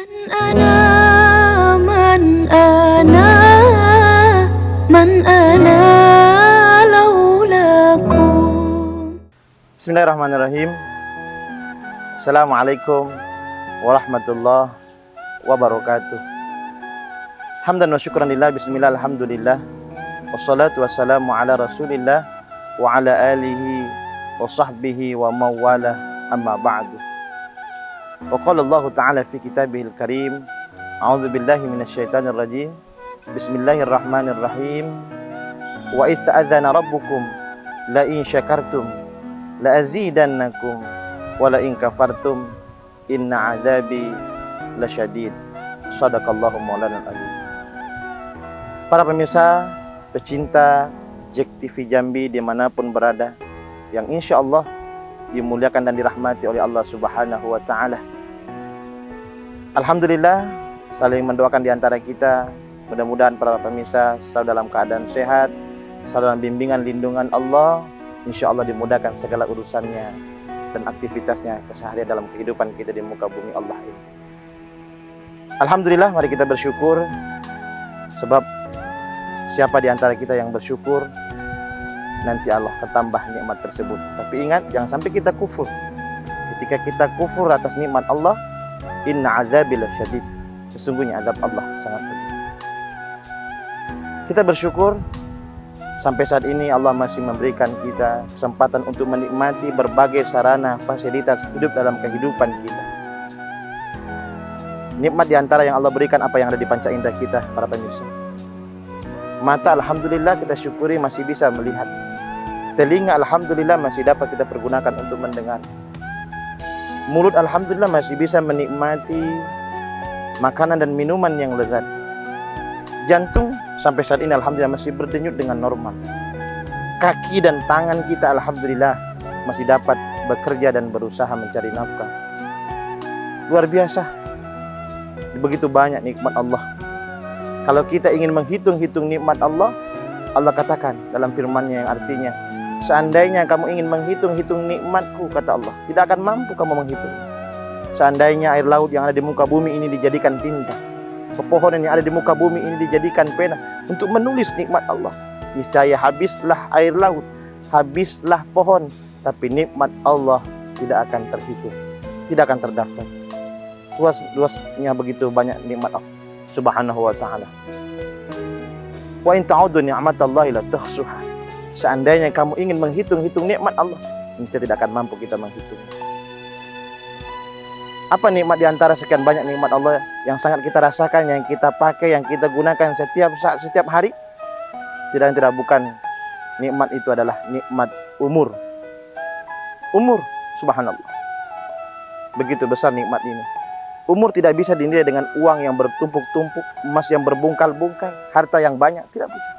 من أنا من أنا من أنا لولاكم. Bismillahirrahmanirrahim. Assalamualaikum warahmatullahi wabarakatuh. Hamdan wa syukran lillah, bismillah, alhamdulillah. Wassalatu wassalamu ala rasulillah wa ala alihi wa sahbihi wa mawala, amma ba'du. Wa qala Allah ta'ala fi kitabihil karim, a'udzu billahi minasyaitonir rajim. Bismillahirrahmanirrahim. Wa idh ta'adzana rabbukum la in syakartum la azidannakum wa la in kafartum inna adzabi lasyadid. Shadaqallahu maulana al-azim. Para pemirsa pecinta JEK TV Jambi dimanapun berada, yang insya Allah dimuliakan dan dirahmati oleh Allah Subhanahu wa Ta'ala. Alhamdulillah, saling mendoakan di antara kita. Mudah-mudahan para pemirsa selalu dalam keadaan sehat, selalu dalam bimbingan lindungan Allah. Insya Allah dimudahkan segala urusannya dan aktivitasnya keseharian dalam kehidupan kita di muka bumi Allah ini. Alhamdulillah, mari kita bersyukur. Sebab siapa di antara kita yang bersyukur, nanti Allah akan tambah nikmat tersebut. Tapi ingat, jangan sampai kita kufur. Ketika kita kufur atas nikmat Allah, inna azabi lasyadid, sesungguhnya azab Allah sangat pedih. Kita bersyukur sampai saat ini Allah masih memberikan kita kesempatan untuk menikmati berbagai sarana fasilitas hidup dalam kehidupan kita. Nikmat diantara yang Allah berikan apa yang ada di panca indera kita, para pemirsa. Mata alhamdulillah kita syukuri masih bisa melihat. Telinga alhamdulillah masih dapat kita pergunakan untuk mendengar. Mulut alhamdulillah masih bisa menikmati makanan dan minuman yang lezat. Jantung sampai saat ini alhamdulillah masih berdenyut dengan normal. Kaki dan tangan kita alhamdulillah masih dapat bekerja dan berusaha mencari nafkah. Luar biasa. Begitu banyak nikmat Allah. Kalau kita ingin menghitung-hitung nikmat Allah, Allah katakan dalam firman-Nya yang artinya, seandainya kamu ingin menghitung-hitung nikmatku, kata Allah, tidak akan mampu kamu menghitung. Seandainya air laut yang ada di muka bumi ini dijadikan tinta, pepohonan yang ada di muka bumi ini dijadikan pena untuk menulis nikmat Allah, niscaya habislah air laut, habislah pohon, tapi nikmat Allah tidak akan terhitung, tidak akan terdaftar. Luasnya begitu banyak nikmat Allah Subhanahu wa Ta'ala. Wa in ta'udu ni'matallahi la tuhsuha. Seandainya kamu ingin menghitung-hitung nikmat Allah, niscaya tidak akan mampu kita menghitung. Apa nikmat diantara sekian banyak nikmat Allah yang sangat kita rasakan, yang kita pakai, yang kita gunakan setiap saat, setiap hari? Tidak bukan. Nikmat itu adalah nikmat umur. Umur, subhanallah. Begitu besar nikmat ini. Umur tidak bisa dinilai dengan uang yang bertumpuk-tumpuk, emas yang berbungkal-bungkal, harta yang banyak, tidak bisa.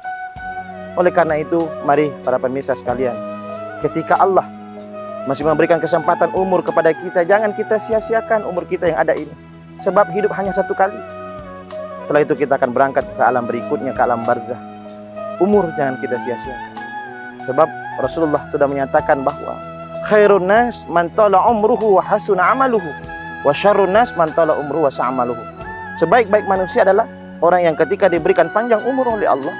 Oleh karena itu, mari para pemirsa sekalian, ketika Allah masih memberikan kesempatan umur kepada kita, jangan kita sia-siakan umur kita yang ada ini. Sebab hidup hanya satu kali. Setelah itu kita akan berangkat ke alam berikutnya, ke alam barzah. Umur jangan kita sia-siakan. Sebab Rasulullah sudah menyatakan bahwa khairun nas man tala umruhu wa hasuna amaluhu, wa syarrun nas man tala umruhu wa sa'amaluhu. Sebaik-baik manusia adalah orang yang ketika diberikan panjang umur oleh Allah,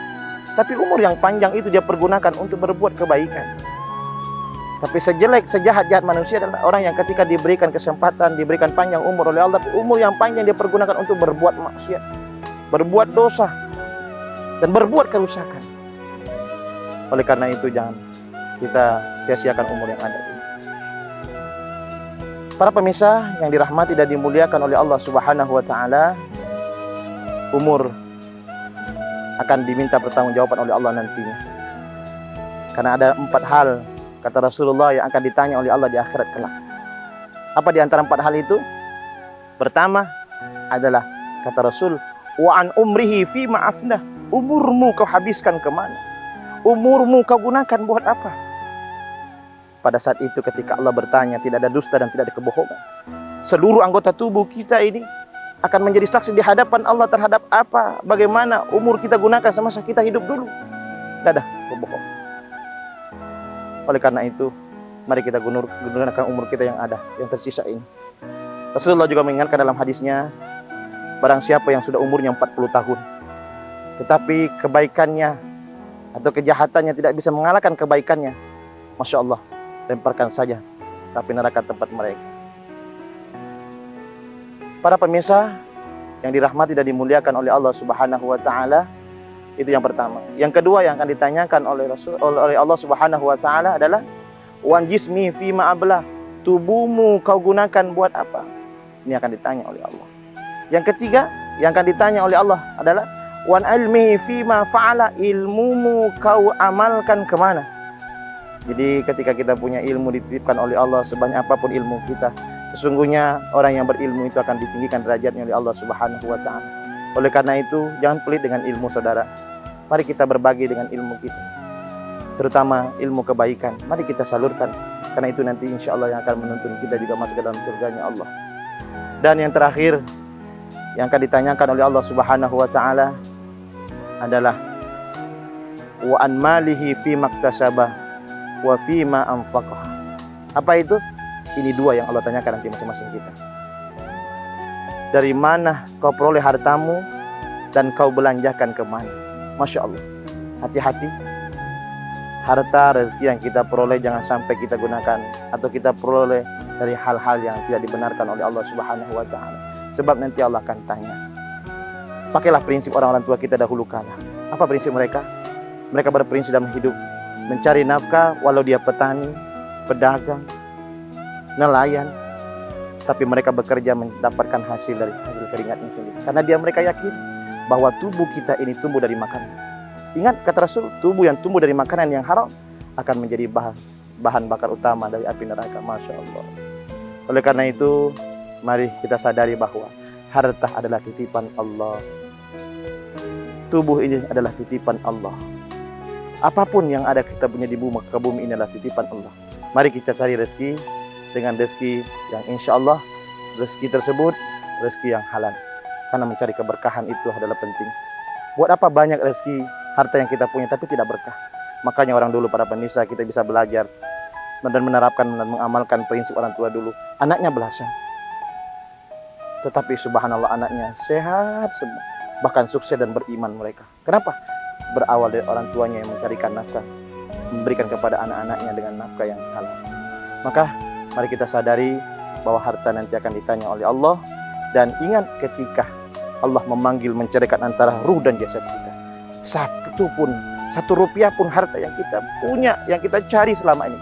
tapi umur yang panjang itu dia pergunakan untuk berbuat kebaikan. Tapi sejahat-jahat manusia adalah orang yang ketika diberikan kesempatan, diberikan panjang umur oleh Allah, tapi umur yang panjang dia pergunakan untuk berbuat maksiat, berbuat dosa, dan berbuat kerusakan. Oleh karena itu jangan kita sia-siakan umur yang ada ini. Para pemirsa yang dirahmati dan dimuliakan oleh Allah Subhanahu wa Ta'ala, umur akan diminta pertanggungjawaban oleh Allah nantinya. Karena ada 4 hal, kata Rasulullah, yang akan ditanya oleh Allah di akhirat kelak. Apa di antara 4 hal itu? Pertama adalah, kata Rasul, wa an umrihi fi ma'afnah. Umurmu kau habiskan kemana? Umurmu kau gunakan buat apa? Pada saat itu ketika Allah bertanya, tidak ada dusta dan tidak ada kebohongan. Seluruh anggota tubuh kita ini akan menjadi saksi di hadapan Allah terhadap apa, bagaimana umur kita gunakan semasa kita hidup dulu. Tidak ada kebohongan. Oleh karena itu, mari kita gunakan umur kita yang ada, yang tersisa ini. Rasulullah juga mengingatkan dalam hadisnya, barang siapa yang sudah umurnya 40 tahun, tetapi kebaikannya atau kejahatannya tidak bisa mengalahkan kebaikannya, Masya Allah, lemparkan saja ke api neraka tempat mereka. Para pemirsa yang dirahmati dan dimuliakan oleh Allah Subhanahu wa taala, itu yang pertama. Yang kedua yang akan ditanyakan oleh Allah Subhanahu wa taala adalah wan jismi fima ablah, tubuhmu kau gunakan buat apa? Ini akan ditanya oleh Allah. Yang ketiga yang akan ditanya oleh Allah adalah wan ilmi fima fa'ala, ilmumu kau amalkan kemana? Jadi ketika kita punya ilmu dititipkan oleh Allah, sebanyak apapun ilmu kita, sesungguhnya orang yang berilmu itu akan ditinggikan derajatnya oleh Allah Subhanahu wa taala. Oleh karena itu, jangan pelit dengan ilmu saudara. Mari kita berbagi dengan ilmu kita, terutama ilmu kebaikan. Mari kita salurkan, karena itu nanti insya Allah yang akan menuntun kita juga masuk ke dalam surganya Allah. Dan yang terakhir yang akan ditanyakan oleh Allah Subhanahu wa taala adalah wa an malihi fi maktasabah wa fi ma anfaqah. Apa itu? Ini dua yang Allah tanyakan nanti masing-masing kita. Dari mana kau peroleh hartamu dan kau belanjakan kemana? Masya Allah. Hati-hati. Harta rezeki yang kita peroleh jangan sampai kita gunakan atau kita peroleh dari hal-hal yang tidak dibenarkan oleh Allah Subhanahu wa taala. Sebab nanti Allah akan tanya. Pakailah prinsip orang-orang tua kita dahulu kala. Apa prinsip mereka? Mereka berprinsip dalam hidup mencari nafkah walau dia petani, pedagang, nelayan, tapi mereka bekerja mendapatkan hasil dari hasil keringatnya sendiri. Karena mereka yakin bahwa tubuh kita ini tumbuh dari makanan. Ingat kata Rasul, tubuh yang tumbuh dari makanan yang haram akan menjadi bahan bakar utama dari api neraka. Masya Allah. Oleh karena itu, mari kita sadari bahwa harta adalah titipan Allah. Tubuh ini adalah titipan Allah. Apapun yang ada kita punya di bumi ini adalah titipan Allah. Mari kita cari rezeki dengan rezeki yang insya Allah rezeki tersebut rezeki yang halal. Karena mencari keberkahan itu adalah penting. Buat apa banyak rezeki harta yang kita punya tapi tidak berkah? Makanya orang dulu, para pemirsa, kita bisa belajar dan menerapkan dan mengamalkan prinsip orang tua dulu. Anaknya belasan, tetapi subhanallah anaknya sehat semua, bahkan sukses dan beriman mereka. Kenapa? Berawal dari orang tuanya yang mencarikan nafkah, memberikan kepada anak-anaknya dengan nafkah yang halal. Maka mari kita sadari bahwa harta nanti akan ditanya oleh Allah. Dan ingat ketika Allah memanggil menceraikan antara ruh dan jasad kita, satu rupiah pun harta yang kita punya, yang kita cari selama ini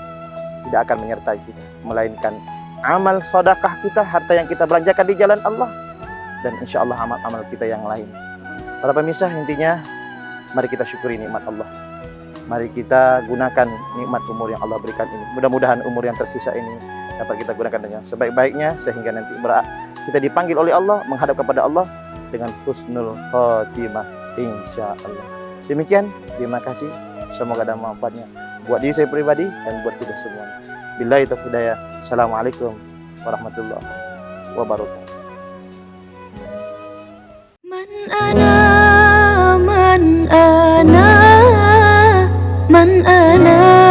tidak akan menyertai kita, melainkan amal sedekah kita, harta yang kita belanjakan di jalan Allah, dan insya Allah amal-amal kita yang lain. Para pemirsa, intinya mari kita syukuri nikmat Allah. Mari kita gunakan nikmat umur yang Allah berikan ini. Mudah-mudahan umur yang tersisa ini dapat kita gunakan dengan sebaik-baiknya, sehingga nanti kita dipanggil oleh Allah, menghadap kepada Allah dengan husnul khotimah, insya Allah. Demikian, terima kasih. Semoga ada manfaatnya buat diri saya pribadi dan buat kita semua. Billahi taufiq hidayah. Assalamualaikum warahmatullahi wabarakatuh. Man ana, man ana, man ana.